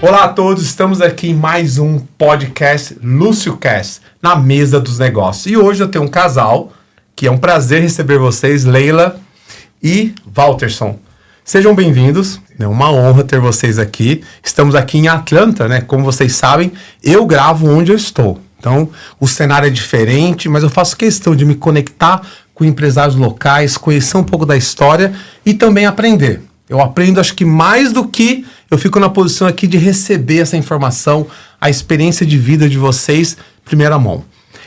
Olá a todos, estamos aqui em mais um podcast LúcioCast, na mesa dos negócios. E hoje eu tenho um casal, que é um prazer receber vocês, Leila e Walterson. Sejam bem-vindos, é uma honra ter vocês aqui. Estamos aqui em Atlanta, né? Como vocês sabem, eu gravo onde eu estou. Então, o cenário é diferente, mas eu faço questão de me conectar com empresários locais, conhecer um pouco da história e também aprender. Eu aprendo, acho que mais do que eu fico na posição aqui de receber essa informação, a experiência de vida de vocês, primeira mão.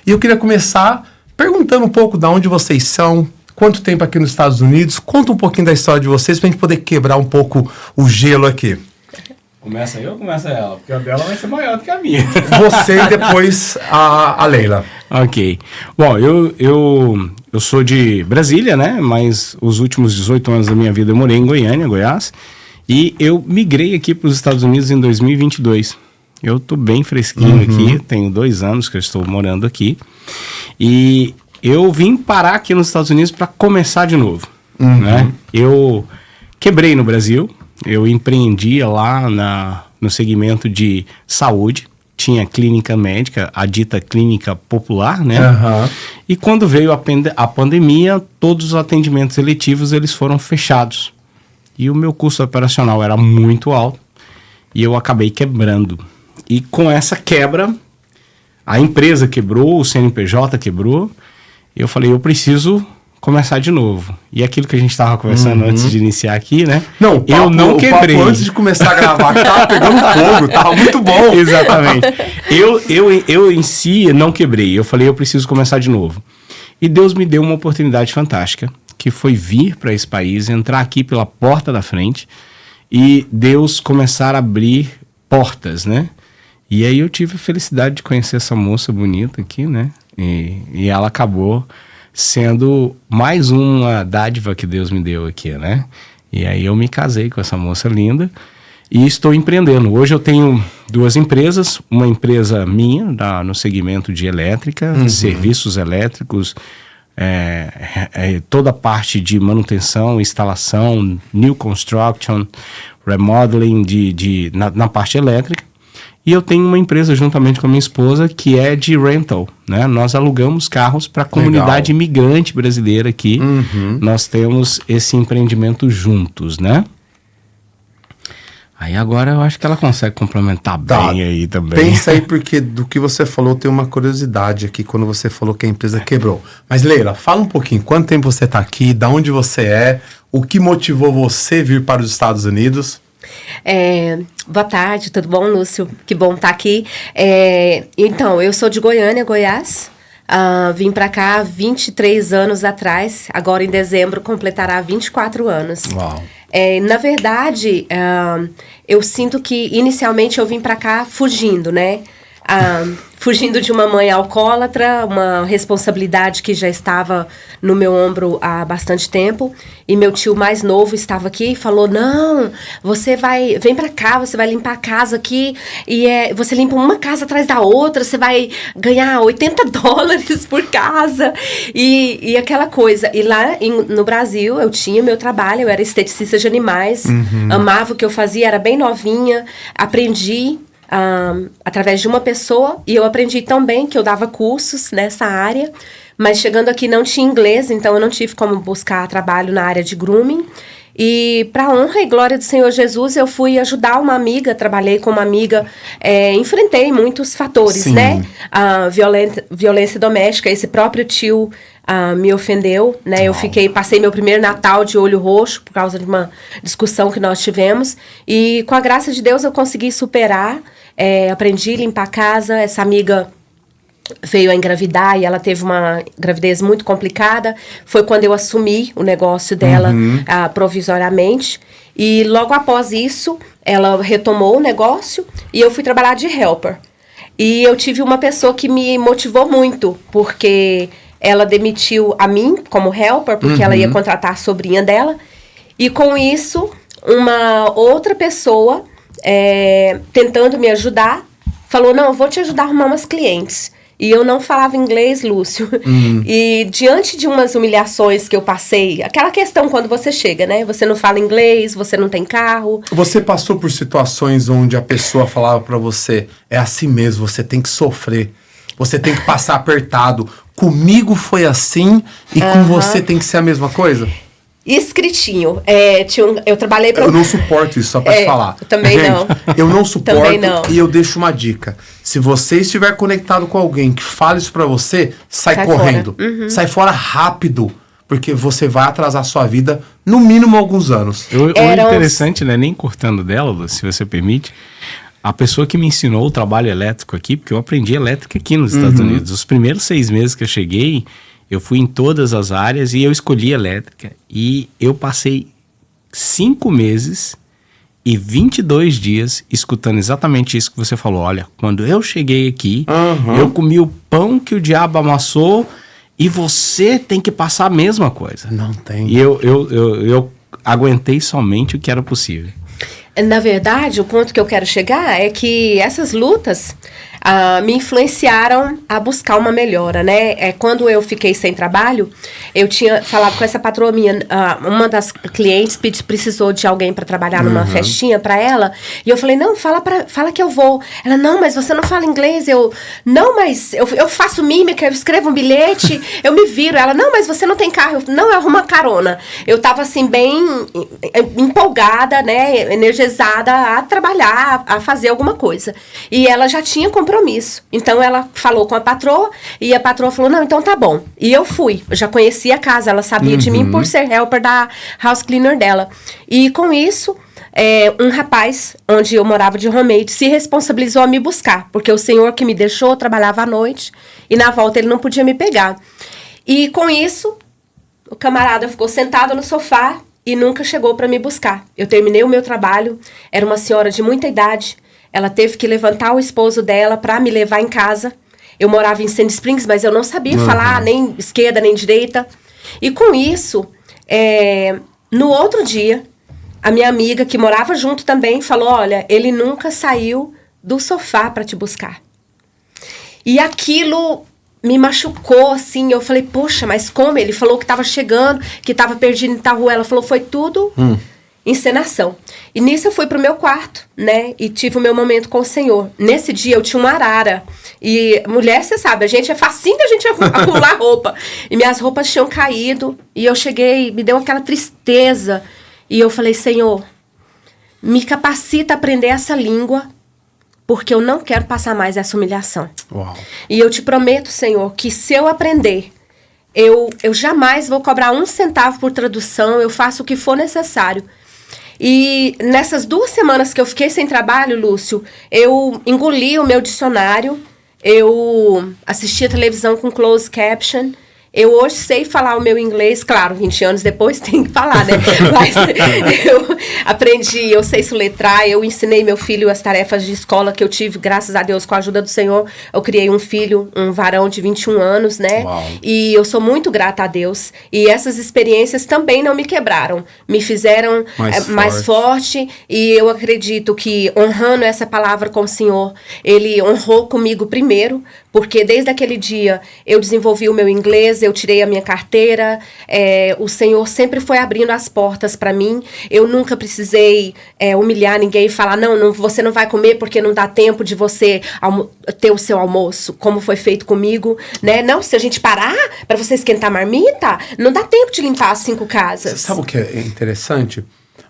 E eu queria começar perguntando um pouco de onde vocês são, quanto tempo aqui nos Estados Unidos, conta um pouquinho da história de vocês pra gente poder quebrar um pouco o gelo aqui. Começa eu ou começa ela? Porque a dela vai ser maior do que a minha. Você e depois a Leila. Ok. Bom, eu sou de Brasília, né? Mas os últimos 18 anos da minha vida eu morei em Goiânia, Goiás. E eu migrei aqui para os Estados Unidos em 2022. Eu tô bem fresquinho aqui, tenho 2 anos que eu estou morando aqui. E eu vim parar aqui nos Estados Unidos para começar de novo, né? Eu quebrei no Brasil. Eu empreendia lá no segmento de saúde, tinha clínica médica, a dita clínica popular, né? E quando veio a pandemia, todos os atendimentos eletivos eles foram fechados. E o meu custo operacional era muito alto e eu acabei quebrando. E com essa quebra, a empresa quebrou, o CNPJ quebrou, e eu falei, eu preciso começar de novo. E aquilo que a gente estava conversando antes de iniciar aqui, né? Não, papo, eu não quebrei. O papo antes de começar a gravar, tava pegando fogo, tava muito bom. Exatamente. Eu em si não quebrei. Eu falei, eu preciso começar de novo. E Deus me deu uma oportunidade fantástica, que foi vir para esse país, entrar aqui pela porta da frente e Deus começar a abrir portas, né? E aí eu tive a felicidade de conhecer essa moça bonita aqui, né? E ela acabou sendo mais uma dádiva que Deus me deu aqui, né? E aí eu me casei com essa moça linda e estou empreendendo. Hoje eu tenho 2 empresas, uma empresa minha no segmento de elétrica, serviços elétricos, toda a parte de manutenção, instalação, new construction, remodeling na parte elétrica. E eu tenho uma empresa juntamente com a minha esposa que é de rental, né? Nós alugamos carros para a comunidade imigrante brasileira aqui. Nós temos esse empreendimento juntos, né? Aí agora eu acho que ela consegue complementar bem aí também. Pensa aí, porque do que você falou tem uma curiosidade aqui quando você falou que a empresa quebrou. Mas Leila, fala um pouquinho, quanto tempo você está aqui, de onde você é, o que motivou você vir para os Estados Unidos? Boa tarde, tudo bom, Lúcio? Que bom estar aqui. Então, eu sou de Goiânia, Goiás. Vim para cá 23 anos atrás. Agora, em dezembro, completará 24 anos. Uau. Na verdade, eu sinto que, inicialmente, eu vim para cá fugindo, né? Fugindo de uma mãe alcoólatra, uma responsabilidade que já estava no meu ombro há bastante tempo. E meu tio mais novo estava aqui e falou, não, vem pra cá, você vai limpar a casa aqui. E você limpa uma casa atrás da outra, você vai ganhar $80 por casa. E aquela coisa. E lá no Brasil, eu tinha meu trabalho, eu era esteticista de animais. Amava o que eu fazia, era bem novinha, aprendi através de uma pessoa, e eu aprendi também que eu dava cursos nessa área, mas chegando aqui não tinha inglês, então eu não tive como buscar trabalho na área de grooming. E para honra e glória do Senhor Jesus, eu fui ajudar uma amiga, trabalhei com uma amiga, enfrentei muitos fatores, Sim. né? Violência doméstica, esse próprio tio me ofendeu, né? Eu passei meu primeiro Natal de olho roxo por causa de uma discussão que nós tivemos, e com a graça de Deus eu consegui superar, aprendi a limpar a casa. Essa amiga veio a engravidar e ela teve uma gravidez muito complicada. Foi quando eu assumi o negócio dela provisoriamente. E logo após isso, ela retomou o negócio e eu fui trabalhar de helper. E eu tive uma pessoa que me motivou muito, porque ela demitiu a mim como helper, porque ela ia contratar a sobrinha dela. E com isso, uma outra pessoa, tentando me ajudar, falou, não, eu vou te ajudar a arrumar umas clientes. E eu não falava inglês, Lúcio. E diante de umas humilhações que eu passei, aquela questão quando você chega, né? Você não fala inglês, você não tem carro. Você passou por situações onde a pessoa falava pra você, é assim mesmo, você tem que sofrer, você tem que passar apertado. Comigo foi assim e com você tem que ser a mesma coisa? Escritinho. Eu trabalhei pra... Eu não suporto isso, só pra te falar. Eu também Gente, não. Eu não suporto Também não. e eu deixo uma dica. Se você estiver conectado com alguém que fala isso pra você, sai correndo. Sai fora rápido, porque você vai atrasar a sua vida no mínimo alguns anos. O interessante, né, nem cortando dela, Lu, se você permite, a pessoa que me ensinou o trabalho elétrico aqui, porque eu aprendi elétrica aqui nos Estados Unidos. Os primeiros 6 meses que eu cheguei, eu fui em todas as áreas e eu escolhi elétrica. E eu passei 5 meses e 22 dias escutando exatamente isso que você falou. Olha, quando eu cheguei aqui, eu comi o pão que o diabo amassou e você tem que passar a mesma coisa. Não tem. E eu aguentei somente o que era possível. Na verdade, o ponto que eu quero chegar é que essas lutas me influenciaram a buscar uma melhora, né? Quando eu fiquei sem trabalho, eu tinha falado com essa patroa minha, uma das clientes precisou de alguém para trabalhar numa festinha para ela, e eu falei, não, fala que eu vou. Ela, não, mas você não fala inglês. Não, mas eu faço mímica, eu escrevo um bilhete, eu me viro. Ela, não, mas você não tem carro. Não, eu arrumo uma carona. Eu tava assim, bem empolgada, né, energizada a trabalhar, a fazer alguma coisa. E ela já tinha compromisso. Então ela falou com a patroa e a patroa falou, não, então tá bom. E eu fui, eu já conhecia a casa, ela sabia de mim por ser helper da house cleaner dela. E com isso, um rapaz, onde eu morava de roommate, se responsabilizou a me buscar, porque o senhor que me deixou trabalhava à noite e na volta ele não podia me pegar. E com isso, o camarada ficou sentado no sofá e nunca chegou para me buscar. Eu terminei o meu trabalho, era uma senhora de muita idade. Ela teve que levantar o esposo dela para me levar em casa. Eu morava em Sandy Springs, mas eu não sabia falar nem esquerda nem direita. E com isso, no outro dia, a minha amiga, que morava junto também, falou, olha, ele nunca saiu do sofá para te buscar. E aquilo me machucou, assim. Eu falei, poxa, mas como? Ele falou que estava chegando, que estava perdido em tal rua. Ela falou, foi tudo... encenação. E nisso eu fui pro meu quarto, né? E tive o meu momento com o Senhor. Nesse dia eu tinha uma arara. E mulher, você sabe, a gente é facinho da gente acumular roupa. E minhas roupas tinham caído. E eu cheguei, me deu aquela tristeza. E eu falei, Senhor, me capacita a aprender essa língua, porque eu não quero passar mais essa humilhação. Uau. E eu te prometo, Senhor, que se eu aprender, eu jamais vou cobrar 1 centavo por tradução, eu faço o que for necessário. E nessas 2 semanas que eu fiquei sem trabalho, Lúcio, eu engoli o meu dicionário, eu assisti a televisão com closed caption. Eu hoje sei falar o meu inglês, claro, 20 anos depois tem que falar, né? Mas eu aprendi, eu sei soletrar, eu ensinei meu filho as tarefas de escola que eu tive, graças a Deus, com a ajuda do Senhor. Eu criei um filho, um varão de 21 anos, né? Uau. E eu sou muito grata a Deus. E essas experiências também não me quebraram, me fizeram mais forte. E eu acredito que, honrando essa palavra com o Senhor, Ele honrou comigo primeiro, porque desde aquele dia eu desenvolvi o meu inglês, eu tirei a minha carteira, o Senhor sempre foi abrindo as portas para mim. Eu nunca precisei humilhar ninguém e falar, não, você não vai comer porque não dá tempo de você ter o seu almoço, como foi feito comigo, né? Não, se a gente parar para você esquentar a marmita, não dá tempo de limpar as 5 casas. Você sabe o que é interessante?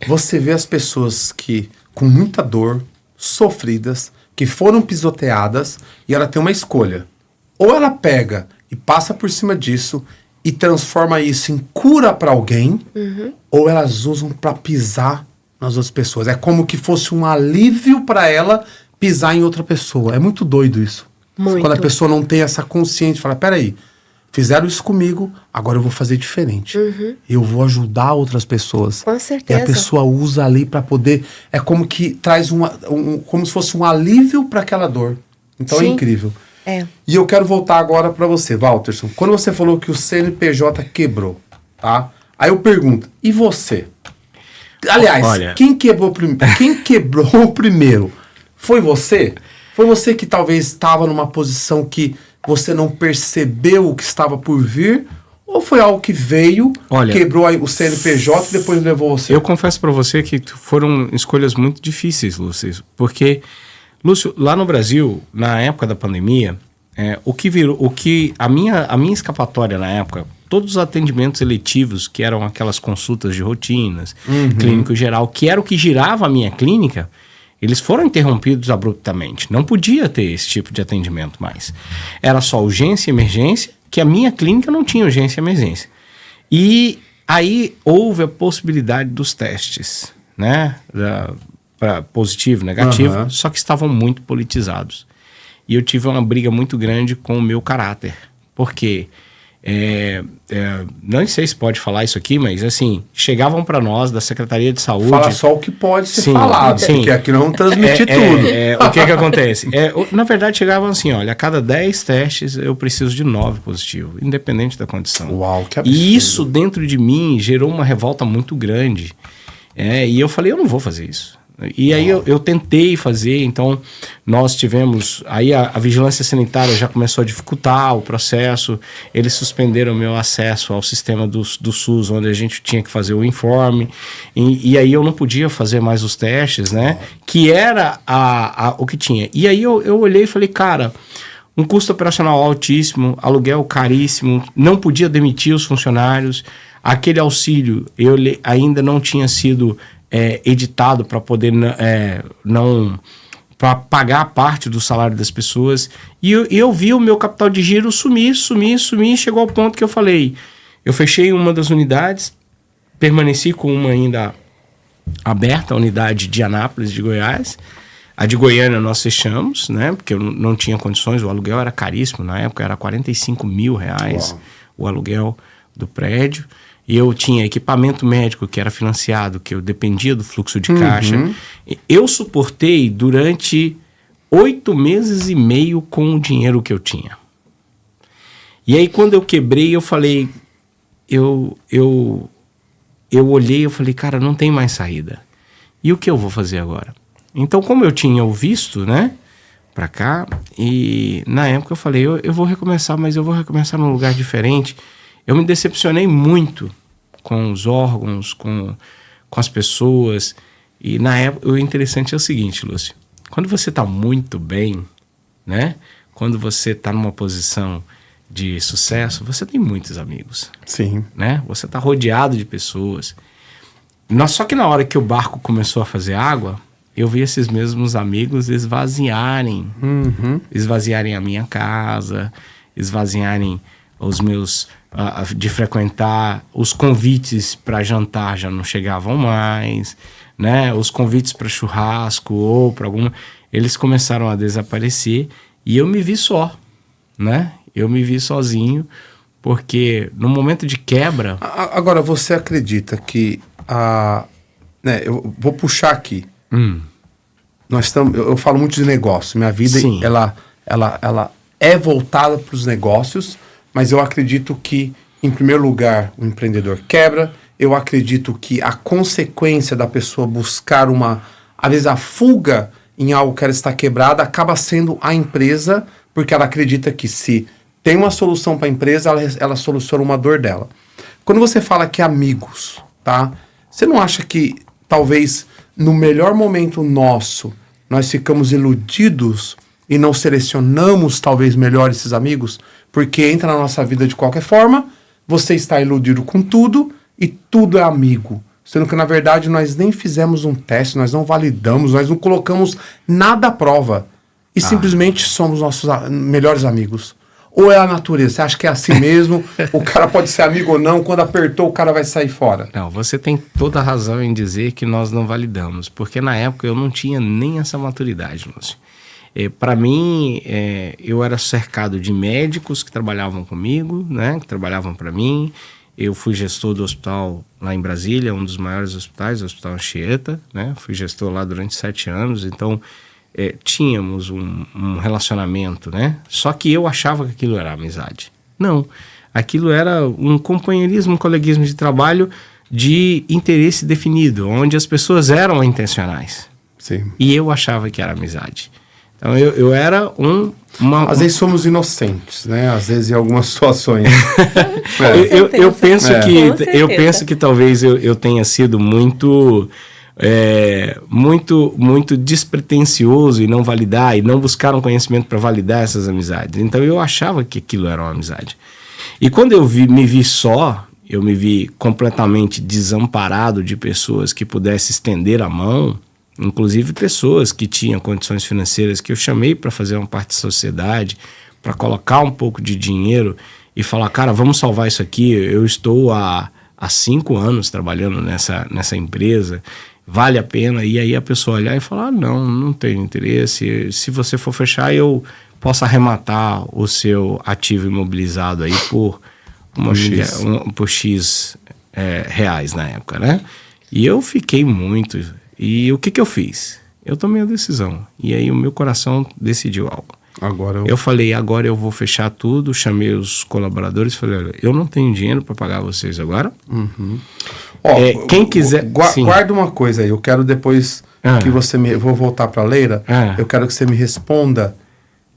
Você vê as pessoas que, com muita dor, sofridas, que foram pisoteadas, e ela tem uma escolha. Ou ela pega e passa por cima disso e transforma isso em cura para alguém, ou elas usam para pisar nas outras pessoas. É como que fosse um alívio para ela pisar em outra pessoa. É muito doido isso. Muito. Quando a pessoa não tem essa consciência, fala, peraí, fizeram isso comigo, agora eu vou fazer diferente. Eu vou ajudar outras pessoas. Com certeza. E a pessoa usa ali para poder... É como que traz como se fosse um alívio para aquela dor. Então Sim. é incrível. É. E eu quero voltar agora para você, Walterson. Quando você falou que o CNPJ quebrou, tá? Aí eu pergunto, e você? Aliás, Olha, quem quebrou primeiro? Foi você? Foi você que talvez estava numa posição que você não percebeu o que estava por vir? Ou foi algo que veio, quebrou o CNPJ e depois levou você? Eu confesso para você que foram escolhas muito difíceis, Lúcio. Porque, Lúcio, lá no Brasil, na época da pandemia, a minha escapatória na época, todos os atendimentos eletivos, que eram aquelas consultas de rotinas, clínico geral, que era o que girava a minha clínica, eles foram interrompidos abruptamente. Não podia ter esse tipo de atendimento mais. Era só urgência e emergência, que a minha clínica não tinha urgência e emergência. E aí houve a possibilidade dos testes, né? Para positivo, negativo, só que estavam muito politizados. E eu tive uma briga muito grande com o meu caráter. Porque, não sei se pode falar isso aqui, mas assim, chegavam para nós da Secretaria de Saúde... Fala só o que pode ser falado, porque aqui não vamos transmitir tudo. O que acontece? Na verdade, chegavam assim, olha, a cada 10 testes eu preciso de 9 positivos, independente da condição. Uau, que absurdo. E isso dentro de mim gerou uma revolta muito grande. E eu falei, eu não vou fazer isso. E aí eu tentei fazer, então nós tivemos, aí a vigilância sanitária já começou a dificultar o processo, eles suspenderam o meu acesso ao sistema do SUS, onde a gente tinha que fazer o informe, e aí eu não podia fazer mais os testes, né, que era o que tinha. E aí eu olhei e falei, cara, um custo operacional altíssimo, aluguel caríssimo, não podia demitir os funcionários, aquele auxílio ainda não tinha sido... editado para poder para pagar parte do salário das pessoas, e eu vi o meu capital de giro sumir, chegou ao ponto que eu falei, eu fechei uma das unidades, permaneci com uma ainda aberta, a unidade de Anápolis, de Goiás, a de Goiânia nós fechamos, né, porque eu não tinha condições, o aluguel era caríssimo, na época era R$45 mil o aluguel do prédio. E eu tinha equipamento médico que era financiado, que eu dependia do fluxo de caixa. Eu suportei durante 8 meses e meio com o dinheiro que eu tinha. E aí quando eu quebrei, eu falei, eu olhei e eu falei, cara, não tem mais saída. E o que eu vou fazer agora? Então, como eu tinha o visto, né, pra cá, e na época eu falei, eu vou recomeçar, mas eu vou recomeçar num lugar diferente. Eu me decepcionei muito com os órgãos, com as pessoas. E na época, o interessante é o seguinte, Lúcio. Quando você está muito bem, né? Quando você está numa posição de sucesso, você tem muitos amigos. Sim. Né? Você está rodeado de pessoas. Só que na hora que o barco começou a fazer água, eu vi esses mesmos amigos esvaziarem. Esvaziarem a minha casa, esvaziarem os meus... de frequentar, os convites para jantar já não chegavam mais, né? Os convites para churrasco ou para alguma... Eles começaram a desaparecer e eu me vi só, né? Eu me vi sozinho, porque no momento de quebra... Agora, você acredita que... né, eu vou puxar aqui. Eu falo muito de negócio. Minha vida, ela é voltada para os negócios... Mas eu acredito que, em primeiro lugar, o empreendedor quebra. Eu acredito que a consequência da pessoa buscar às vezes a fuga em algo que ela está quebrada, acaba sendo a empresa, porque ela acredita que se tem uma solução para a empresa, ela soluciona uma dor dela. Quando você fala que amigos, tá? Você não acha que, talvez, no melhor momento nosso, nós ficamos iludidos e não selecionamos, talvez, melhor esses amigos? Porque entra na nossa vida de qualquer forma, você está iludido com tudo e tudo é amigo. Sendo que, na verdade, nós nem fizemos um teste, nós não validamos, nós não colocamos nada à prova. E simplesmente somos nossos melhores amigos. Ou é a natureza? Você acha que é assim mesmo? O cara pode ser amigo ou não, quando apertou o cara vai sair fora. Não, você tem toda a razão em dizer que nós não validamos. Porque na época eu não tinha nem essa maturidade, Lúcio. Para mim, eu era cercado de médicos que trabalhavam comigo, né, que trabalhavam para mim. Eu fui gestor do hospital lá em Brasília, um dos maiores hospitais, o Hospital Anchieta, né? Fui gestor lá durante 7 anos, então tínhamos um relacionamento, né? Só que eu achava que aquilo era amizade. Não, aquilo era um companheirismo, um coleguismo de trabalho de interesse definido, onde as pessoas eram intencionais. Sim. E eu achava que era amizade. Então eu era Às vezes somos inocentes, né? Às vezes em algumas situações. Eu penso Com eu penso que talvez eu tenha sido muito despretensioso e não validar e não buscar um conhecimento para validar essas amizades. Então eu achava que aquilo era uma amizade. E quando eu me vi só, eu me vi completamente desamparado de pessoas que pudessem estender a mão, inclusive pessoas que tinham condições financeiras que eu chamei para fazer uma parte da sociedade, para colocar um pouco de dinheiro e falar, cara, vamos salvar isso aqui. Eu estou há 5 anos trabalhando nessa empresa, vale a pena. E aí a pessoa olhar e falar, não tenho interesse. Se você for fechar, eu posso arrematar o seu ativo imobilizado aí por X reais na época, né? E eu fiquei muito... E o que eu fiz? Eu tomei a decisão. E aí o meu coração decidiu algo. Eu falei, agora eu vou fechar tudo. Chamei os colaboradores e falei, olha, eu não tenho dinheiro para pagar vocês agora. Uhum. Quem quiser... Guarda uma coisa aí. Eu quero depois que você me... Vou voltar para a Leila. Eu quero que você me responda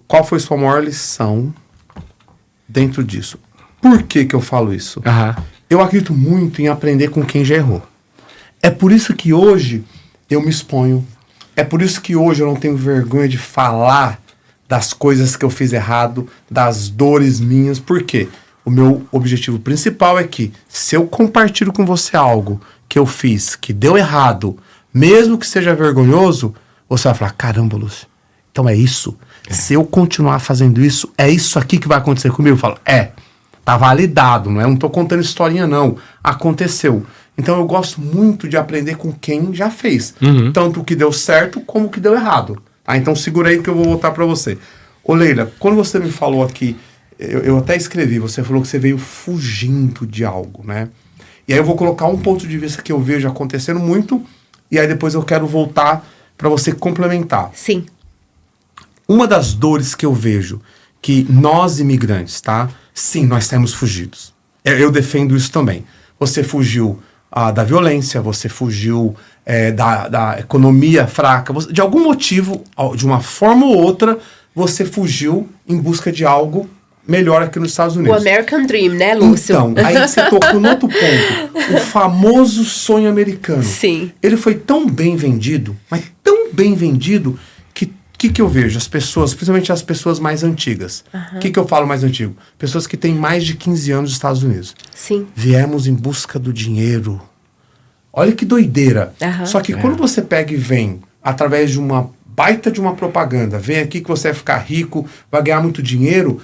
qual foi sua maior lição dentro disso. Por que eu falo isso? Eu acredito muito em aprender com quem já errou. É por isso que hoje... eu me exponho. É por isso que hoje eu não tenho vergonha de falar das coisas que eu fiz errado, das dores minhas. Por quê? O meu objetivo principal é que, se eu compartilho com você algo que eu fiz, que deu errado, mesmo que seja vergonhoso, você vai falar, caramba, Lúcio, então é isso? Se eu continuar fazendo isso, é isso aqui que vai acontecer comigo? Eu falo, tá validado, não tô contando historinha não, aconteceu. Então eu gosto muito de aprender com quem já fez. Tanto o que deu certo como o que deu errado. Então segura aí que eu vou voltar para você. Ô Leila, quando você me falou aqui, eu até escrevi, você falou que você veio fugindo de algo, né? E aí eu vou colocar um ponto de vista que eu vejo acontecendo muito, e aí depois eu quero voltar para você complementar. Sim. Uma das dores que eu vejo, que nós imigrantes, tá? Sim, nós temos fugidos. Eu defendo isso também. Você fugiu... da violência, você fugiu da economia fraca, de algum motivo, de uma forma ou outra, você fugiu em busca de algo melhor aqui nos Estados Unidos. O American Dream, né, Lúcio? Então, aí você tocou no outro ponto, o famoso sonho americano. Sim. Ele foi tão bem vendido, mas tão bem vendido, que eu vejo? As pessoas, principalmente as pessoas mais antigas. O que eu falo mais antigo? Pessoas que têm mais de 15 anos nos Estados Unidos. Sim. Viemos em busca do dinheiro. Olha que doideira. Só que quando você pega e vem, através de uma baita de uma propaganda, vem aqui que você vai ficar rico, vai ganhar muito dinheiro,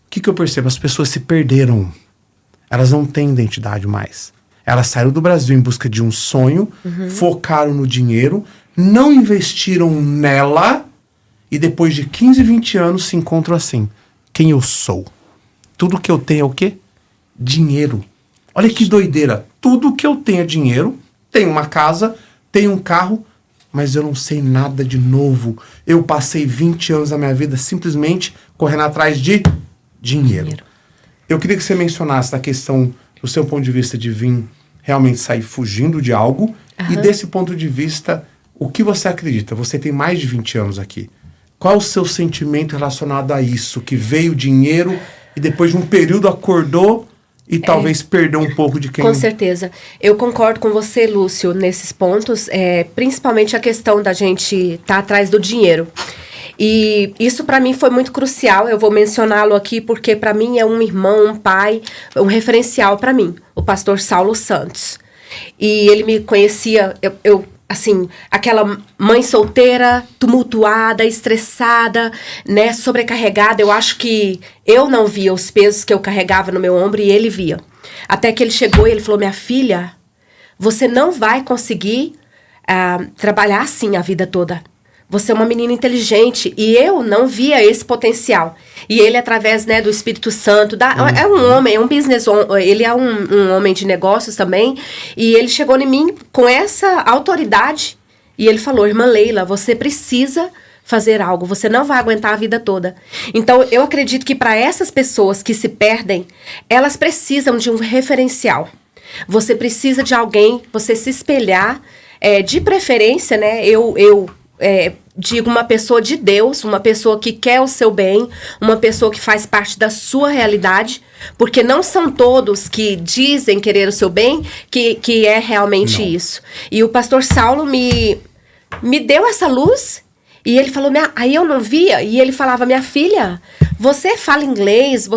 o que eu percebo? As pessoas se perderam. Elas não têm identidade mais. Elas saíram do Brasil em busca de um sonho, focaram no dinheiro, não investiram nela... E depois de 15, 20 anos se encontram assim. Quem eu sou? Tudo que eu tenho é o quê? Dinheiro. Olha que doideira. Tudo que eu tenho é dinheiro. Tenho uma casa, tenho um carro, mas eu não sei nada de novo. Eu passei 20 anos da minha vida simplesmente correndo atrás de dinheiro. Eu queria que você mencionasse a questão do seu ponto de vista de vir realmente sair fugindo de algo. E desse ponto de vista, o que você acredita? Você tem mais de 20 anos aqui. Qual o seu sentimento relacionado a isso? Que veio dinheiro e depois de um período acordou e talvez perdeu um pouco de quem... Com certeza. Eu concordo com você, Lúcio, nesses pontos. Principalmente a questão da gente estar atrás do dinheiro. E isso para mim foi muito crucial. Eu vou mencioná-lo aqui porque para mim é um irmão, um pai, um referencial para mim. O pastor Saulo Santos. E ele me conhecia... Assim, aquela mãe solteira, tumultuada, estressada, né, sobrecarregada. Eu acho que eu não via os pesos que eu carregava no meu ombro e ele via. Até que ele chegou e ele falou, minha filha, você não vai conseguir trabalhar assim a vida toda. Você é uma menina inteligente. E eu não via esse potencial. E ele, através, né, do Espírito Santo, é um homem, é um business, ele é um homem de negócios também. E ele chegou em mim com essa autoridade. E ele falou, irmã Leila, você precisa fazer algo. Você não vai aguentar a vida toda. Então, eu acredito que para essas pessoas que se perdem, elas precisam de um referencial. Você precisa de alguém, você se espelhar, de preferência, né, eu digo uma pessoa de Deus, uma pessoa que quer o seu bem, uma pessoa que faz parte da sua realidade, porque não são todos que dizem querer o seu bem que é realmente isso. E o pastor Saulo me deu essa luz. E ele falou, aí eu não via, e ele falava, minha filha, você fala inglês,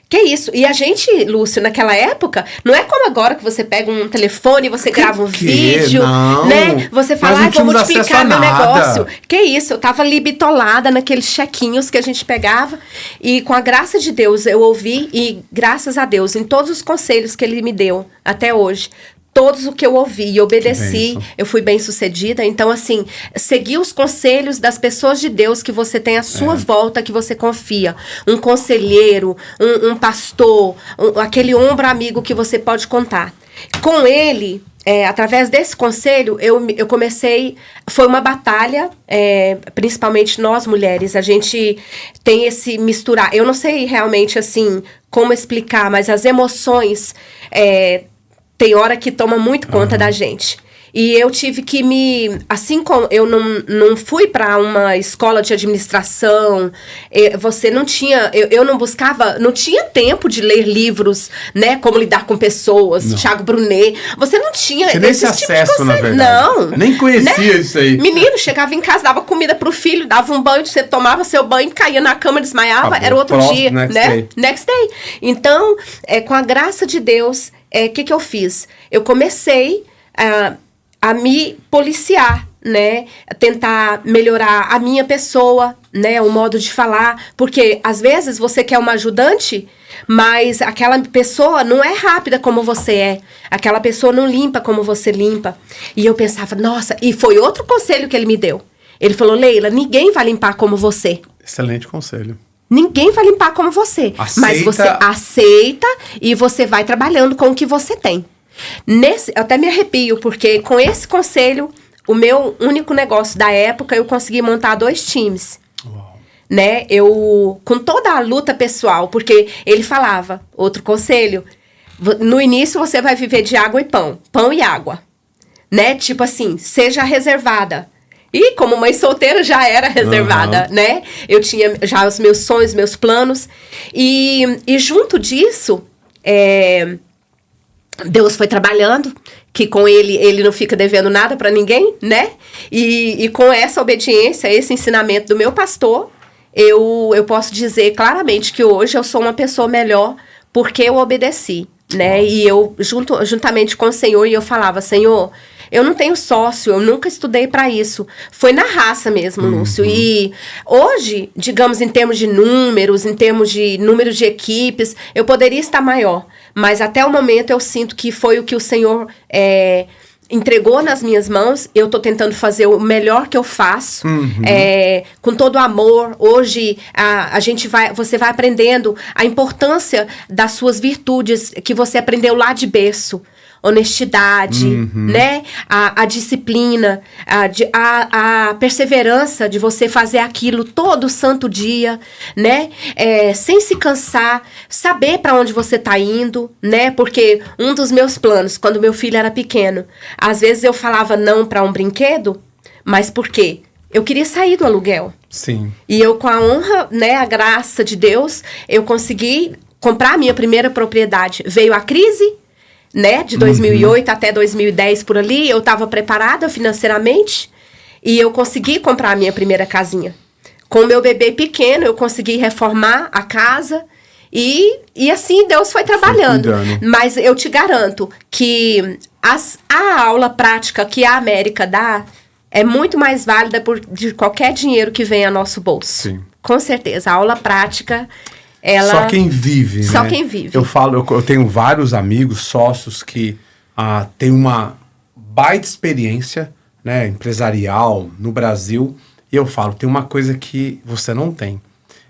que isso? E a gente, Lúcio, naquela época, não é como agora que você pega um telefone, você grava um vídeo, não, né? Você fala, vou multiplicar meu negócio. Que isso? Eu tava ali bitolada naqueles chequinhos que a gente pegava, e com a graça de Deus eu ouvi, e graças a Deus, em todos os conselhos que ele me deu até hoje, todos o que eu ouvi e obedeci, eu fui bem sucedida. Então, assim, seguir os conselhos das pessoas de Deus que você tem à sua volta, que você confia. Um conselheiro, um pastor, aquele ombro amigo que você pode contar. Com ele, através desse conselho, eu comecei... Foi uma batalha, principalmente nós mulheres. A gente tem esse misturar. Eu não sei realmente, assim, como explicar, mas as emoções... tem hora que toma muito conta da gente. E eu tive que assim como eu não fui para uma escola de administração, você não tinha, eu não buscava, não tinha tempo de ler livros, né, como lidar com pessoas, Thiago Brunet, você não tinha esse acesso, tipo na verdade. Não. Nem conhecia, né? Isso aí. Menino, chegava em casa, dava comida pro filho, dava um banho, você tomava seu banho, caía na cama, desmaiava, era outro dia, next day. Então, com a graça de Deus, que eu fiz? Eu comecei a me policiar, né? Tentar melhorar a minha pessoa, né? O modo de falar. Porque, às vezes, você quer uma ajudante, mas aquela pessoa não é rápida como você é. Aquela pessoa não limpa como você limpa. E eu pensava, nossa... E foi outro conselho que ele me deu. Ele falou, Leila, ninguém vai limpar como você. Excelente conselho. Ninguém vai limpar como você. Mas você aceita e você vai trabalhando com o que você tem. Eu até me arrepio, porque com esse conselho, o meu único negócio da época, eu consegui montar 2 times. Uau. Né? Com toda a luta pessoal, porque ele falava, outro conselho, no início você vai viver de água e pão e água. Né? Tipo assim, seja reservada. E como mãe solteira já era reservada, né? Eu tinha já os meus sonhos, meus planos. E junto disso, Deus foi trabalhando, que com ele não fica devendo nada para ninguém, né? E com essa obediência, esse ensinamento do meu pastor, eu posso dizer claramente que hoje eu sou uma pessoa melhor porque eu obedeci, né? E eu, juntamente com o Senhor, eu falava, Senhor... Eu não tenho sócio, eu nunca estudei para isso. Foi na raça mesmo, Lúcio. E hoje, digamos, em termos de números, em termos de número de equipes, eu poderia estar maior. Mas até o momento eu sinto que foi o que o Senhor entregou nas minhas mãos. Eu estou tentando fazer o melhor que eu faço, com todo o amor. Hoje, você vai aprendendo a importância das suas virtudes que você aprendeu lá de berço. Honestidade, né? A disciplina, a perseverança de você fazer aquilo todo santo dia, né? Sem se cansar, saber para onde você está indo, né? Porque um dos meus planos, quando meu filho era pequeno, às vezes eu falava não para um brinquedo, mas por quê? Eu queria sair do aluguel. Sim. E eu, com a honra, né, a graça de Deus, eu consegui comprar a minha primeira propriedade. Veio a crise, né, de 2008 até 2010 por ali, eu estava preparada financeiramente e eu consegui comprar a minha primeira casinha. Com o meu bebê pequeno, eu consegui reformar a casa e assim Deus foi trabalhando. Mas eu te garanto que a aula prática que a América dá é muito mais válida de qualquer dinheiro que vem a nosso bolso. Sim. Com certeza, a aula prática... Só quem vive, Só né? quem vive. Eu tenho vários amigos, sócios que têm uma baita experiência, né, empresarial no Brasil. E eu falo, tem uma coisa que você não tem.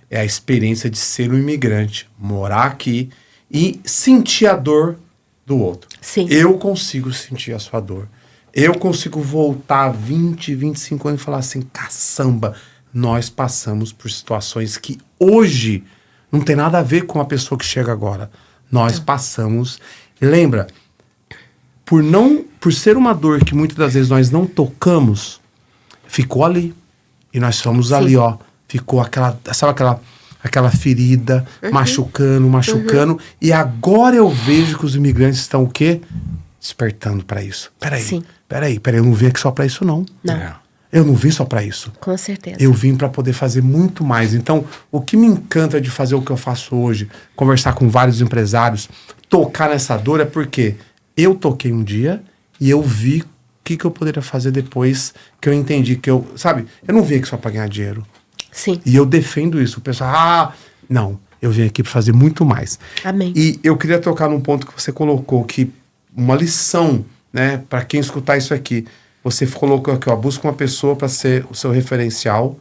É a experiência de ser um imigrante, morar aqui e sentir a dor do outro. Sim. Eu consigo sentir a sua dor. Eu consigo voltar 20, 25 anos e falar assim, caçamba, nós passamos por situações que hoje... Não tem nada a ver com a pessoa que chega agora. Nós passamos... Lembra, por ser uma dor que muitas das vezes nós não tocamos, ficou ali. E nós fomos Sim. ali, ó. Ficou aquela ferida, machucando. E agora eu vejo que os imigrantes estão o quê? Despertando para isso. Peraí, eu não vim aqui só para isso, não. Não. Eu não vim só para isso. Com certeza. Eu vim para poder fazer muito mais. Então, o que me encanta de fazer o que eu faço hoje, conversar com vários empresários, tocar nessa dor, é porque eu toquei um dia e eu vi o que eu poderia fazer depois que eu entendi que eu não vim aqui só para ganhar dinheiro. Sim. E eu defendo isso. O pessoal, não, eu vim aqui para fazer muito mais. Amém. E eu queria tocar num ponto que você colocou, que uma lição, né, para quem escutar isso aqui. Você colocou aqui, ó, busca uma pessoa para ser o seu referencial.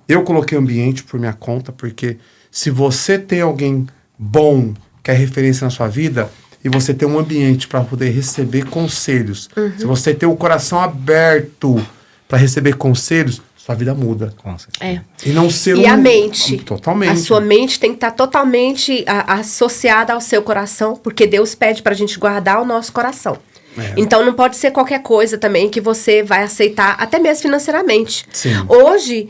Eu coloquei ambiente por minha conta, porque se você tem alguém bom, que é referência na sua vida, e você tem um ambiente para poder receber conselhos, se você tem o coração aberto para receber conselhos, sua vida muda. Com certeza. E não ser E a mente. Totalmente. A sua mente tem que estar totalmente associada ao seu coração, porque Deus pede pra gente guardar o nosso coração. Então não pode ser qualquer coisa também que você vai aceitar, até mesmo financeiramente. Sim. Hoje,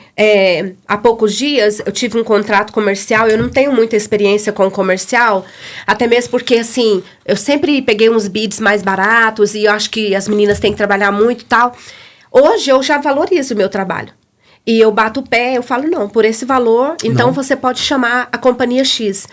há poucos dias, eu tive um contrato comercial. Eu não tenho muita experiência com comercial, até mesmo porque, assim, eu sempre peguei uns bids mais baratos e eu acho que as meninas têm que trabalhar muito e tal. Hoje eu já valorizo o meu trabalho. E eu bato o pé, eu falo, não, por esse valor, então você pode chamar a companhia X.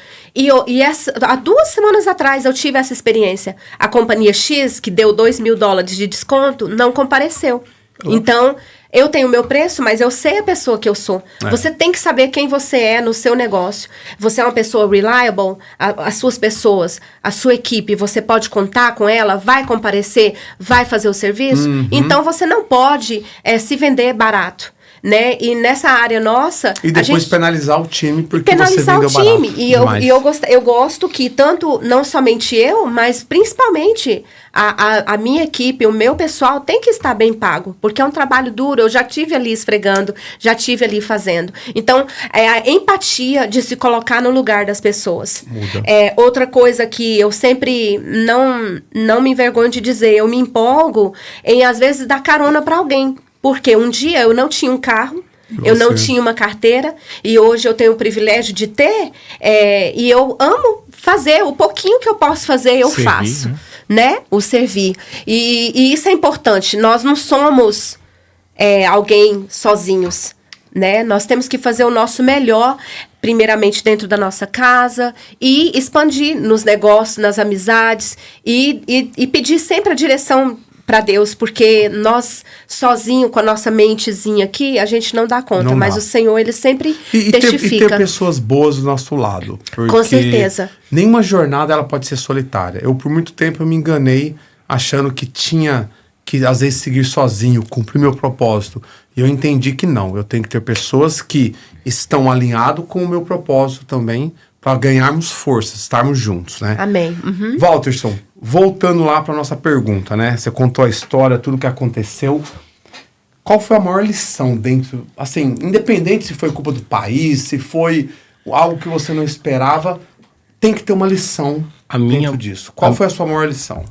Há 2 semanas atrás eu tive essa experiência. A companhia X, que deu $2.000 de desconto, não compareceu. Então, eu tenho o meu preço, mas eu sei a pessoa que eu sou. Você tem que saber quem você é no seu negócio. Você é uma pessoa reliable, as suas pessoas, a sua equipe, você pode contar com ela, vai comparecer, vai fazer o serviço. Então, você não pode se vender barato. Né? E nessa área nossa... E depois penalizar o time porque você vendeu barato. E eu gosto que tanto, não somente eu, mas principalmente a minha equipe, o meu pessoal tem que estar bem pago, porque é um trabalho duro. Eu já tive ali esfregando, já tive ali fazendo. Então, é a empatia de se colocar no lugar das pessoas. Muda. Outra coisa que eu sempre não me envergonho de dizer, eu me empolgo em, às vezes, dar carona para alguém. Porque um dia eu não tinha um carro, eu não tinha uma carteira, e hoje eu tenho o privilégio de ter, e eu amo fazer, o pouquinho que eu posso fazer, eu faço, né? O servir. E isso é importante, nós não somos alguém sozinhos, né? Nós temos que fazer o nosso melhor, primeiramente dentro da nossa casa, e expandir nos negócios, nas amizades, e pedir sempre a direção para Deus, porque nós, sozinho, com a nossa mentezinha aqui, a gente não dá conta, mas o Senhor, Ele sempre testifica. E ter pessoas boas do nosso lado. Com certeza. Nenhuma jornada, ela pode ser solitária. Por muito tempo, eu me enganei, achando que tinha que, às vezes, seguir sozinho, cumprir meu propósito. E eu entendi que não. Eu tenho que ter pessoas que estão alinhadas com o meu propósito também, para ganharmos força, estarmos juntos, né? Amém. Walterson, voltando lá para nossa pergunta, né? Você contou a história, tudo que aconteceu. Qual foi a maior lição dentro, assim, independente se foi culpa do país, se foi algo que você não esperava, tem que ter uma lição dentro disso. Qual foi a sua maior lição?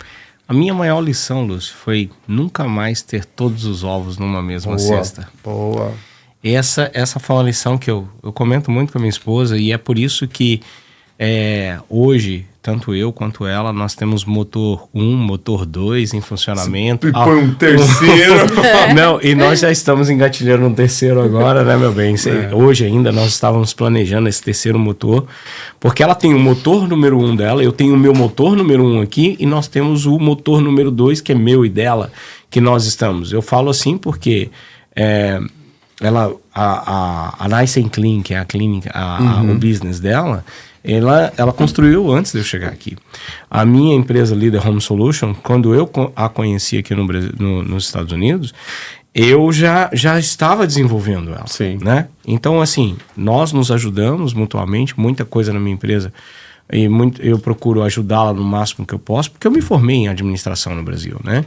A minha maior lição, Lúcio, foi nunca mais ter todos os ovos numa mesma cesta. Boa. Essa foi uma lição que eu comento muito com a minha esposa, e é por isso que hoje, tanto eu quanto ela, nós temos motor 1, motor 2 em funcionamento. E põe um terceiro. Não, e nós já estamos engatilhando um terceiro agora, né, meu bem? Hoje ainda nós estávamos planejando esse terceiro motor, porque ela tem o motor número 1 dela, eu tenho o meu motor número 1 aqui, e nós temos o motor número 2, que é meu e dela, que nós estamos. Eu falo assim porque... a Nice and Clean, que é a clínica, o business dela, ela construiu antes de eu chegar aqui. A minha empresa Leader Home Solution, quando eu a conheci aqui nos Estados Unidos, eu já estava desenvolvendo ela. Sim. Né? Então, assim, nós nos ajudamos mutuamente, muita coisa na minha empresa, e eu procuro ajudá-la no máximo que eu posso, porque eu me formei em administração no Brasil, né?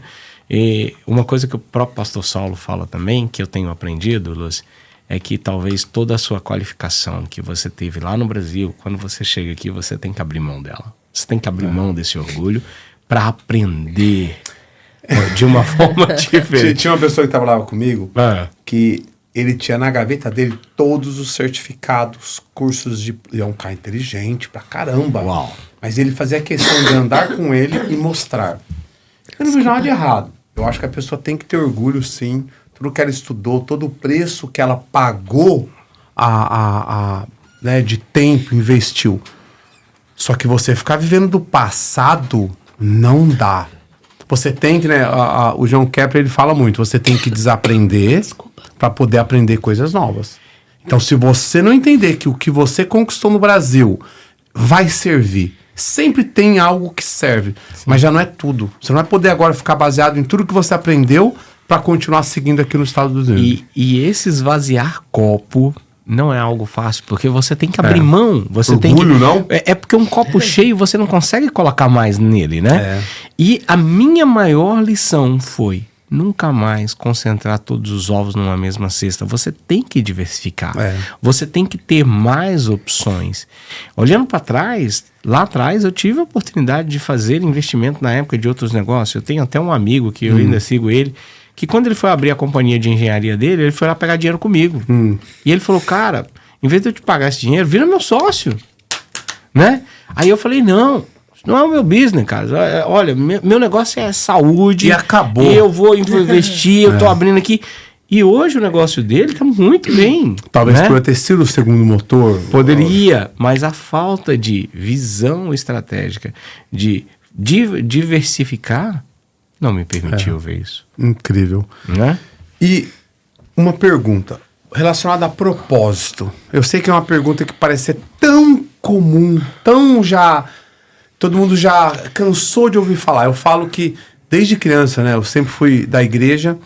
E uma coisa que o próprio pastor Saulo fala também, que eu tenho aprendido, Lúcio, é que talvez toda a sua qualificação que você teve lá no Brasil, quando você chega aqui, você tem que abrir mão dela. Você tem que abrir mão desse orgulho para aprender. de uma forma diferente. Tinha uma pessoa que trabalhava comigo que ele tinha na gaveta dele todos os certificados, cursos de... Ele é um cara inteligente pra caramba. Uau. Mas ele fazia questão de andar com ele e mostrar. Eu não vejo nada de errado. Eu acho que a pessoa tem que ter orgulho, sim. Tudo que ela estudou, todo o preço que ela pagou né, de tempo, investiu. Só que você ficar vivendo do passado não dá. Você tem que, né? O John Kepler, ele fala muito, você tem que desaprender para poder aprender coisas novas. Então, se você não entender que o que você conquistou no Brasil vai servir, sempre tem algo que serve, mas já não é tudo. Você não vai poder agora ficar baseado em tudo que você aprendeu para continuar seguindo aqui nos Estados Unidos. E esse esvaziar copo não é algo fácil, porque você tem que abrir mão. Você Orgulho, tem que, não? É porque um copo cheio você não consegue colocar mais nele, né? E a minha maior lição foi nunca mais concentrar todos os ovos numa mesma cesta. Você tem que diversificar. Você tem que ter mais opções. Olhando para trás, lá atrás eu tive a oportunidade de fazer investimento na época de outros negócios. Eu tenho até um amigo que eu ainda sigo ele, que quando ele foi abrir a companhia de engenharia dele, ele foi lá pegar dinheiro comigo. E ele falou, cara, em vez de eu te pagar esse dinheiro, vira meu sócio, né? Aí eu falei, não é o meu business, cara. Olha, meu negócio é saúde. E acabou. Eu vou investir, eu tô abrindo aqui. E hoje o negócio dele tá muito bem. Talvez né? poderia ter sido o segundo motor. Poderia, mas a falta de visão estratégica, de diversificar, não me permitiu ver isso. Incrível. Né? E uma pergunta relacionada a propósito. Eu sei que é uma pergunta que parece ser tão comum, tão já... Todo mundo já cansou de ouvir falar. Eu falo que desde criança, né? Eu sempre fui da igreja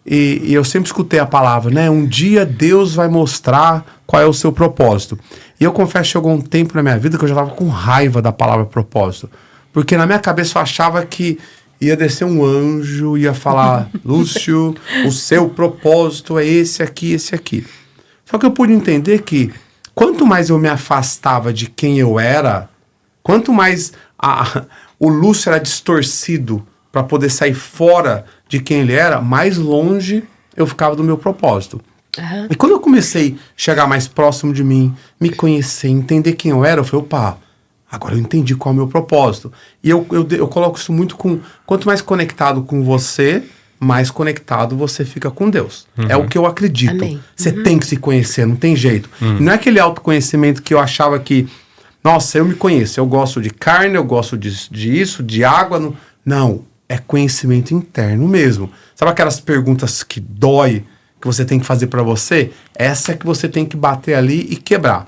e eu sempre escutei a palavra, né? Um dia Deus vai mostrar qual é o seu propósito. E eu confesso que chegou um tempo na minha vida que eu já estava com raiva da palavra propósito. Porque na minha cabeça eu achava que ia descer um anjo, ia falar, Lúcio, o seu propósito é esse aqui, esse aqui. Só que eu pude entender que quanto mais eu me afastava de quem eu era, quanto mais o Lúcio era distorcido para poder sair fora de quem ele era, mais longe eu ficava do meu propósito. E quando eu comecei a chegar mais próximo de mim, me conhecer, entender quem eu era, eu falei, opa, agora eu entendi qual é o meu propósito. E eu coloco isso muito com... Quanto mais conectado com você, mais conectado você fica com Deus. É o que eu acredito. Amém. Você tem que se conhecer, não tem jeito. Não é aquele autoconhecimento que eu achava que... Nossa, eu me conheço, eu gosto de carne, eu gosto de isso, de água. Não, é conhecimento interno mesmo. Sabe aquelas perguntas que dói, que você tem que fazer para você? Essa é que você tem que bater ali e quebrar.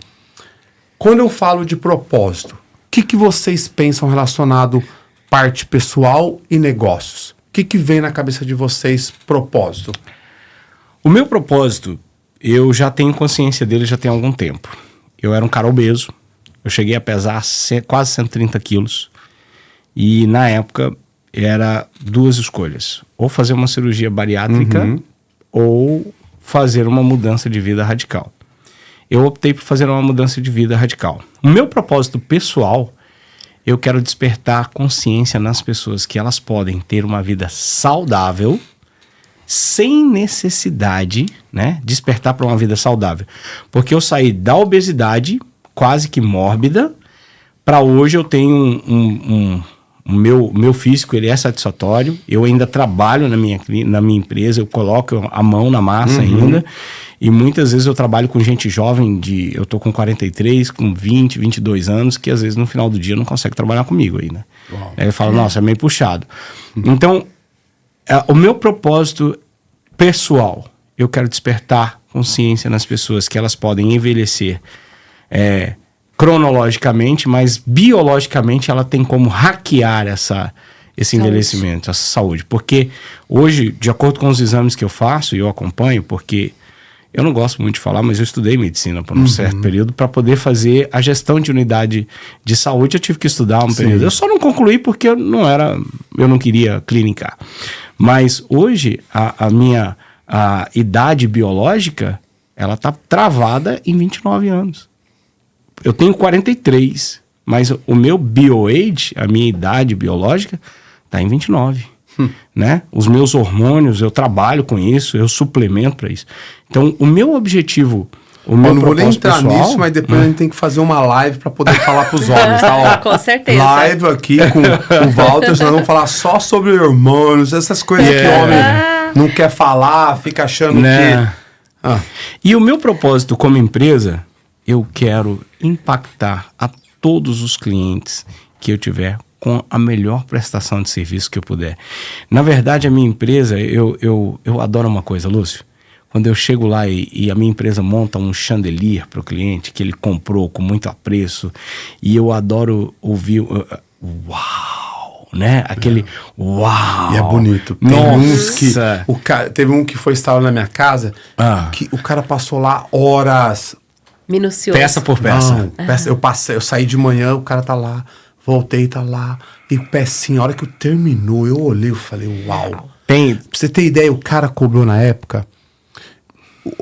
Quando eu falo de propósito, o que vocês pensam relacionado parte pessoal e negócios? O que vem na cabeça de vocês propósito? O meu propósito, eu já tenho consciência dele já tem algum tempo. Eu era um cara obeso. Eu cheguei a pesar quase 130 quilos. E na época era duas escolhas. Ou fazer uma cirurgia bariátrica ou fazer uma mudança de vida radical. Eu optei por fazer uma mudança de vida radical. O meu propósito pessoal, eu quero despertar consciência nas pessoas que elas podem ter uma vida saudável sem necessidade, né? Despertar para uma vida saudável. Porque eu saí da obesidade quase que mórbida, para hoje eu tenho meu físico, ele é satisfatório, eu ainda trabalho na minha empresa, eu coloco a mão na massa ainda, e muitas vezes eu trabalho com gente jovem, eu tô com 43, com 20, 22 anos, que às vezes no final do dia não consegue trabalhar comigo ainda. Aí eu falo, nossa, é meio puxado. Então, o meu propósito pessoal, eu quero despertar consciência nas pessoas que elas podem envelhecer cronologicamente, mas biologicamente ela tem como hackear esse envelhecimento, essa saúde. Porque hoje, de acordo com os exames que eu faço e eu acompanho, porque eu não gosto muito de falar, mas eu estudei medicina por um certo período para poder fazer a gestão de unidade de saúde. Eu tive que estudar um período. Eu só não concluí porque eu não queria clinicar. Mas hoje a minha idade biológica, ela está travada em 29 anos. Eu tenho 43, mas o meu bioage, a minha idade biológica, está em 29. né? Os meus hormônios, eu trabalho com isso, eu suplemento para isso. Então, o meu objetivo, o meu Eu não vou nem propósito entrar pessoal, nisso, mas depois a gente tem que fazer uma live para poder falar pros homens, tá? Ó, Com certeza. Live aqui com o Walter, nós vamos falar só sobre hormônios, essas coisas que o homem não quer falar, fica achando né? que... E o meu propósito como empresa, eu quero impactar a todos os clientes que eu tiver com a melhor prestação de serviço que eu puder. Na verdade, a minha empresa, eu adoro uma coisa, Lúcio. Quando eu chego lá e a minha empresa monta um chandelier para o cliente que ele comprou com muito apreço, e eu adoro ouvir uau, né? Aquele uau. E é bonito. Tem uns que teve um que foi instalado na minha casa, que o cara passou lá horas. Minucioso. Peça por peça. Não, eu saí de manhã, o cara tá lá, voltei, tá lá. E pecinha, a hora que eu terminou, eu olhei e falei, uau. Pra você ter ideia, o cara cobrou na época,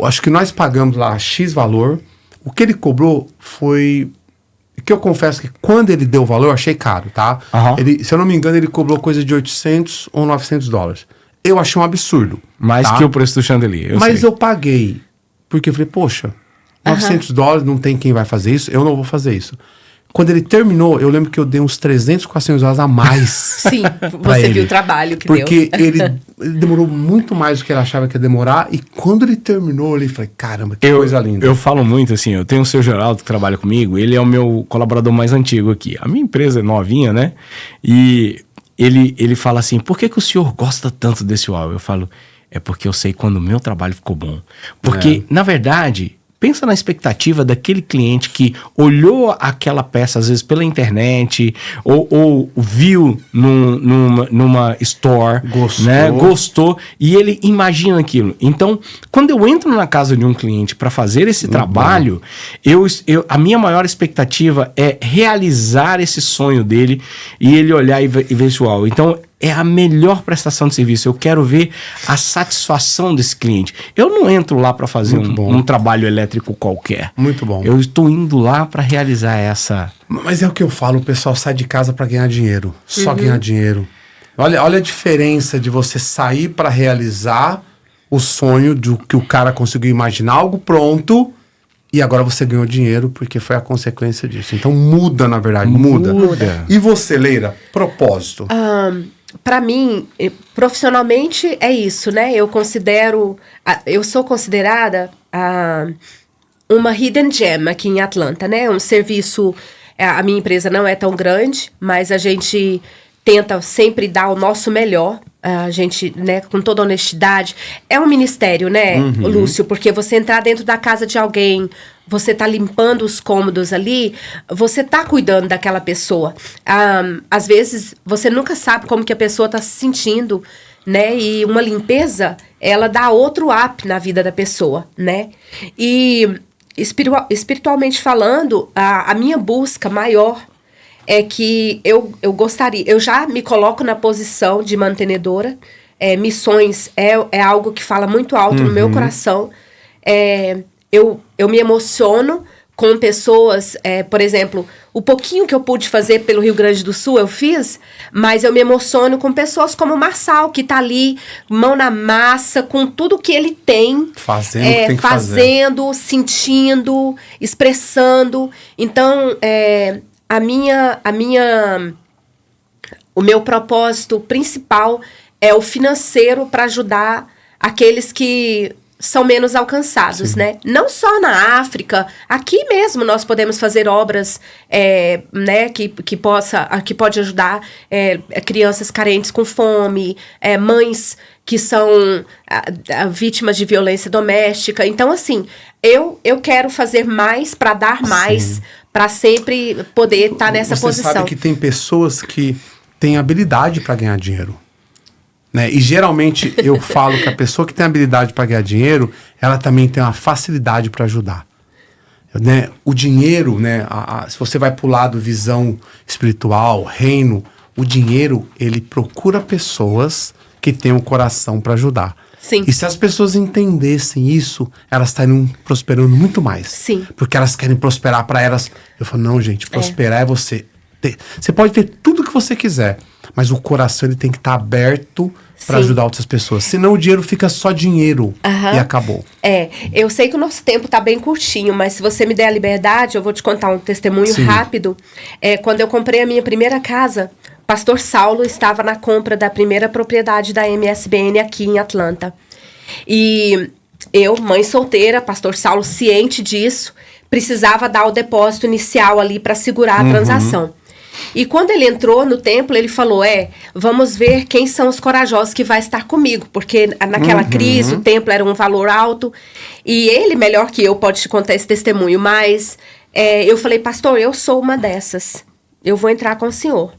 acho que nós pagamos lá X valor. O que ele cobrou foi... Que eu confesso que quando ele deu o valor, eu achei caro, tá? Ele, se eu não me engano, ele cobrou coisa de 800 ou 900 dólares. Eu achei um absurdo. Mais que o preço do chandelier. Mas eu paguei. Porque eu falei, poxa, 900 dólares, não tem quem vai fazer isso, eu não vou fazer isso. Quando ele terminou, eu lembro que eu dei uns 300, 400 dólares a mais. Sim, você viu o trabalho que porque deu. ele demorou muito mais do que ele achava que ia demorar. E quando ele terminou, eu falei, caramba, que coisa linda. Eu falo muito assim, eu tenho o seu Geraldo que trabalha comigo, ele é o meu colaborador mais antigo aqui. A minha empresa é novinha, né? E ele fala assim, por que o senhor gosta tanto desse UAU? Eu falo, é porque eu sei quando o meu trabalho ficou bom. Porque, na verdade... Pensa na expectativa daquele cliente que olhou aquela peça, às vezes, pela internet, ou viu numa store, gostou, e ele imagina aquilo. Então, quando eu entro na casa de um cliente para fazer esse trabalho, a minha maior expectativa é realizar esse sonho dele e ele olhar e ver esse uau. Então, é a melhor prestação de serviço. Eu quero ver a satisfação desse cliente. Eu não entro lá para fazer um trabalho elétrico qualquer. Muito bom. Eu estou indo lá para realizar essa... Mas é o que eu falo, o pessoal sai de casa para ganhar dinheiro. Só ganhar dinheiro. Olha a diferença de você sair para realizar o sonho do que o cara conseguiu imaginar, algo pronto, e agora você ganhou dinheiro porque foi a consequência disso. Então muda, na verdade, muda. E você, Leila, propósito? Para mim, profissionalmente é isso, né? Eu sou considerada uma hidden gem aqui em Atlanta, né? Um serviço, a minha empresa não é tão grande, mas a gente tenta sempre dar o nosso melhor. A gente, né, com toda honestidade, é um ministério, né, Lúcio? Porque você entrar dentro da casa de alguém, você tá limpando os cômodos ali, você tá cuidando daquela pessoa. Às vezes, você nunca sabe como que a pessoa tá se sentindo, né? E uma limpeza, ela dá outro up na vida da pessoa, né? E espiritualmente falando, a minha busca maior é que eu gostaria, eu já me coloco na posição de mantenedora, missões é algo que fala muito alto no meu coração, eu me emociono com pessoas, por exemplo, o pouquinho que eu pude fazer pelo Rio Grande do Sul eu fiz, mas eu me emociono com pessoas como o Marçal, que tá ali, mão na massa, com tudo que ele tem, fazendo, sentindo, expressando. Então, o meu propósito principal é o financeiro para ajudar aqueles que são menos alcançados, né? Não só na África, aqui mesmo nós podemos fazer obras, né, que pode ajudar crianças carentes com fome, mães que são vítimas de violência doméstica. Então, assim, eu quero fazer mais para dar mais, para sempre poder estar nessa posição. Você sabe que tem pessoas que têm habilidade para ganhar dinheiro, né? E geralmente eu falo que a pessoa que tem habilidade para ganhar dinheiro, ela também tem uma facilidade para ajudar, né? O dinheiro, né? Se você vai pro lado visão espiritual, reino, o dinheiro, ele procura pessoas que têm um coração para ajudar. Sim. E se as pessoas entendessem isso, elas estariam prosperando muito mais. Sim. Porque elas querem prosperar para elas. Eu falo, não, gente, prosperar é você. Você pode ter tudo que você quiser, mas o coração ele tem que estar aberto para Sim. ajudar outras pessoas. Senão o dinheiro fica só dinheiro e acabou. Eu sei que o nosso tempo tá bem curtinho, mas se você me der a liberdade, eu vou te contar um testemunho Sim. rápido. Quando eu comprei a minha primeira casa, pastor Saulo estava na compra da primeira propriedade da MSBN aqui em Atlanta. E eu, mãe solteira, pastor Saulo ciente disso, precisava dar o depósito inicial ali para segurar a transação. E quando ele entrou no templo, ele falou, vamos ver quem são os corajosos que vai estar comigo, porque naquela crise o templo era um valor alto, e ele, melhor que eu, pode te contar esse testemunho, mas eu falei, pastor, eu sou uma dessas, eu vou entrar com o senhor.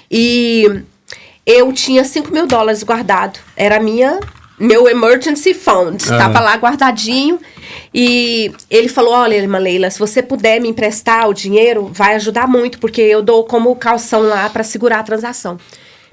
E eu tinha $5.000 guardado, era meu emergency fund, estava lá guardadinho, e ele falou, olha, irmã Leila, se você puder me emprestar o dinheiro, vai ajudar muito, porque eu dou como calção lá para segurar a transação.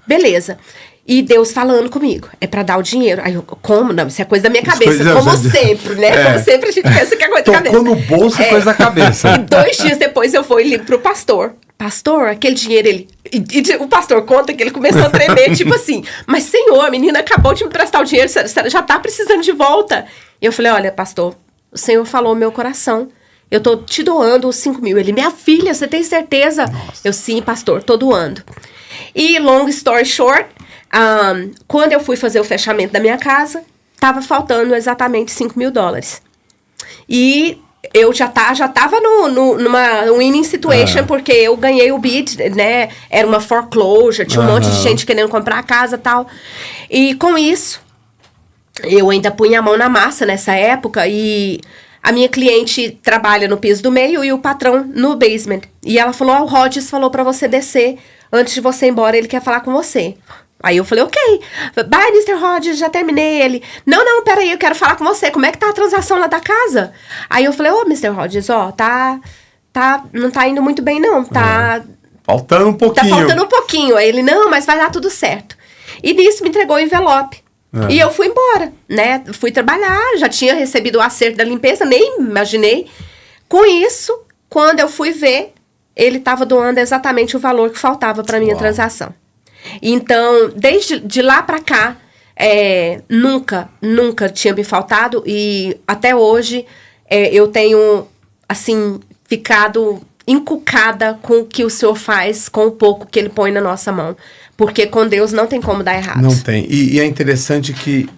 Beleza. E Deus falando comigo, é para dar o dinheiro. Aí eu, como? Não, isso é coisa da minha cabeça, como sempre, né? Como sempre a gente pensa que é coisa da cabeça. Tocou no bolso, coisa da cabeça. E 2 dias depois eu vou e ligo pro pastor. Pastor, aquele dinheiro, ele... E o pastor conta que ele começou a tremer, tipo assim, mas senhor, a menina acabou de me emprestar o dinheiro, você já tá precisando de volta. E eu falei, olha, pastor, o senhor falou meu coração, eu tô te doando os 5.000. Ele, minha filha, você tem certeza? Nossa. Eu, sim, pastor, tô doando. E long story short, quando eu fui fazer o fechamento da minha casa, tava faltando exatamente $5.000. E... eu já tava numa winning situation, porque eu ganhei o bid, né? Era uma foreclosure, tinha um monte de gente querendo comprar a casa e tal. E com isso, eu ainda punha a mão na massa nessa época, e a minha cliente trabalha no piso do meio e o patrão no basement. E ela falou, o Rogers falou pra você descer, antes de você ir embora, ele quer falar com você. Aí eu falei, ok, bye, Mr. Rogers, já terminei. Ele, não, peraí, eu quero falar com você, como é que tá a transação lá da casa? Aí eu falei, Mr. Rogers, não tá indo muito bem não, faltando um pouquinho. Tá faltando um pouquinho. Aí ele, não, mas vai dar tudo certo. E nisso me entregou o envelope. E eu fui embora, né, fui trabalhar, já tinha recebido o acerto da limpeza, nem imaginei. Com isso, quando eu fui ver, ele tava doando exatamente o valor que faltava pra minha transação. Então, desde de lá pra cá, nunca tinha me faltado, e até hoje eu tenho, assim, ficado encucada com o que o Senhor faz, com o pouco que Ele põe na nossa mão. Porque com Deus não tem como dar errado. Não tem. E é interessante que,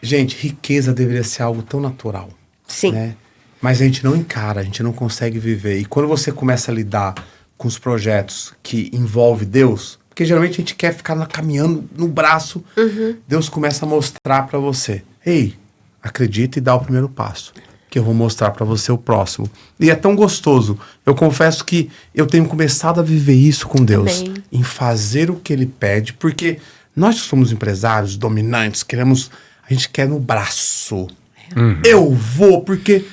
gente, riqueza deveria ser algo tão natural. Sim. Né? Mas a gente não encara, a gente não consegue viver. E quando você começa a lidar com os projetos que envolvem Deus... porque geralmente a gente quer ficar caminhando no braço. Deus começa a mostrar pra você. Ei, acredita e dá o primeiro passo. Que eu vou mostrar pra você o próximo. E é tão gostoso. Eu confesso que eu tenho começado a viver isso com Deus. Amém. Em fazer o que Ele pede. Porque nós que somos empresários, dominantes, a gente quer no braço. Eu vou, porque...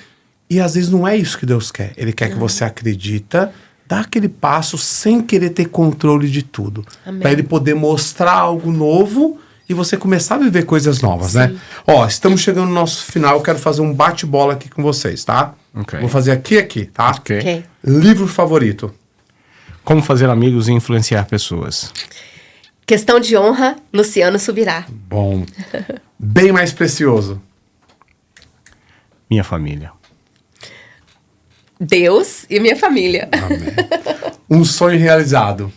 E às vezes não é isso que Deus quer. Ele quer que você acredita... dá aquele passo sem querer ter controle de tudo. Para Ele poder mostrar algo novo e você começar a viver coisas novas, né? Ó, estamos chegando no nosso final. Eu quero fazer um bate-bola aqui com vocês, tá? Ok. Vou fazer aqui, tá? Ok. Livro favorito? Como fazer amigos e influenciar pessoas. Questão de honra, Luciano Subirá. Bom. Bem mais precioso? Minha família. Deus e minha família. Amém. Um sonho realizado?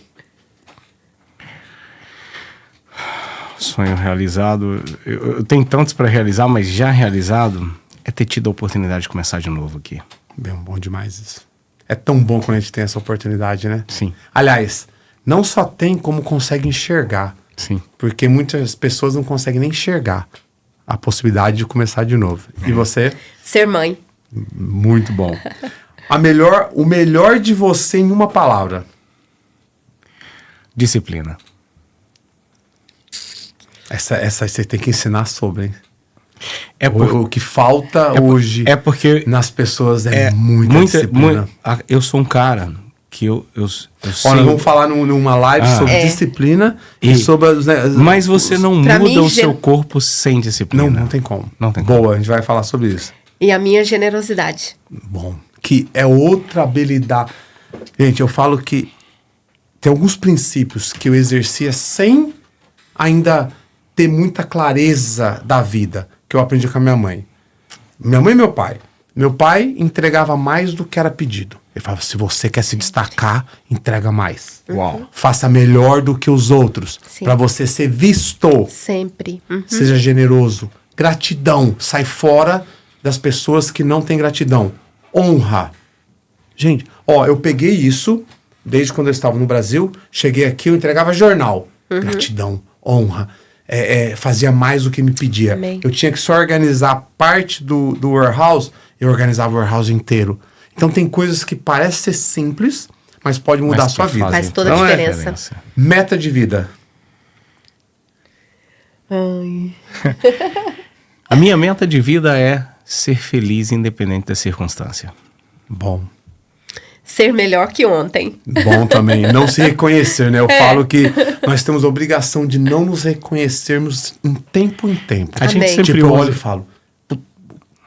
Sonho realizado... Eu tenho tantos para realizar, mas já realizado é ter tido a oportunidade de começar de novo aqui. Bem, bom demais isso. É tão bom quando a gente tem essa oportunidade, né? Sim. Aliás, não só tem como consegue enxergar. Sim. Porque muitas pessoas não conseguem nem enxergar a possibilidade de começar de novo. E você? Ser mãe. Muito bom. O melhor de você em uma palavra? Disciplina. Essa você tem que ensinar sobre, hein? O que falta hoje porque nas pessoas é muita disciplina. Eu sou um cara que eu sei... Olha, vamos falar numa live sobre disciplina e sobre... Mas você não muda o seu corpo sem disciplina. Não tem como. Não tem Boa, como. a gente vai falar sobre isso. E a minha generosidade. Bom, que é outra habilidade. Gente, eu falo que tem alguns princípios que eu exercia sem ainda ter muita clareza da vida, que eu aprendi com a minha mãe. Minha mãe e meu pai. Meu pai entregava mais do que era pedido. Ele falava, se você quer se destacar, entrega mais. Uau. Faça melhor do que os outros, para você ser visto. Sempre. Seja generoso. Gratidão. Sai fora das pessoas que não têm gratidão. Honra. Gente, eu peguei isso desde quando eu estava no Brasil. Cheguei aqui, eu entregava jornal. Gratidão, honra. Fazia mais do que me pedia. Amém. Eu tinha que só organizar parte do warehouse, eu organizava o warehouse inteiro. Então tem coisas que parecem ser simples, mas pode mudar a sua vida. Faz toda a Não diferença. Meta de vida. Ai. A minha meta de vida é ser feliz independente da circunstância. Bom. Ser melhor que ontem. Bom também. Não se reconhecer, né? Eu falo que nós temos a obrigação de não nos reconhecermos em tempo. A gente Amém. sempre Tipo, eu usa- olho e falo,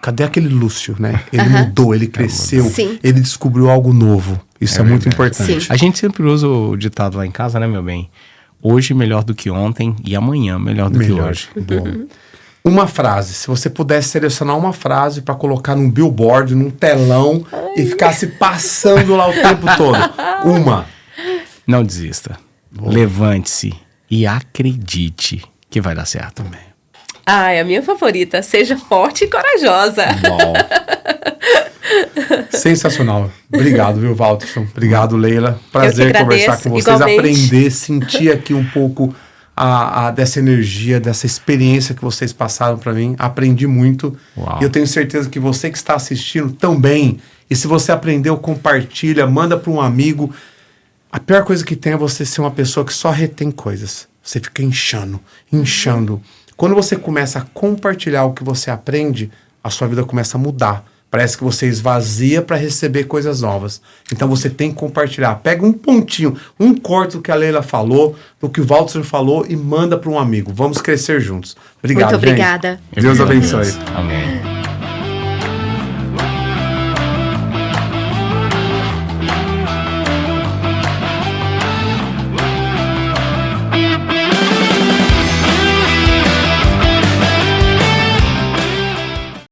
cadê aquele Lúcio, né? Ele mudou, ele cresceu, Sim. ele descobriu algo novo. Isso é muito importante. Sim. A gente sempre usa o ditado lá em casa, né, meu bem? Hoje melhor do que ontem e amanhã melhor do que hoje. Bom. Uma frase, se você pudesse selecionar uma frase para colocar num billboard, num telão e ficasse passando lá o tempo todo. Uma. Não desista. Levante-se e acredite que vai dar certo. Ai, a minha favorita. Seja forte e corajosa. Bom. Sensacional. Obrigado, viu, Walterson? Obrigado, Leila. Prazer agradeço, conversar com vocês, igualmente. aprender, sentir aqui um pouco dessa energia, dessa experiência que vocês passaram para mim. Aprendi muito. Uau. E eu tenho certeza que você que está assistindo também. E se você aprendeu, compartilha, manda para um amigo. A pior coisa que tem é você ser uma pessoa que só retém coisas. Você fica inchando. Quando você começa a compartilhar o que você aprende, a sua vida começa a mudar. Parece que você esvazia para receber coisas novas. Então você tem que compartilhar. Pega um pontinho, um corte do que a Leila falou, do que o Walter falou e manda para um amigo. Vamos crescer juntos. Obrigado, Muito obrigada. gente. Deus abençoe. Amém.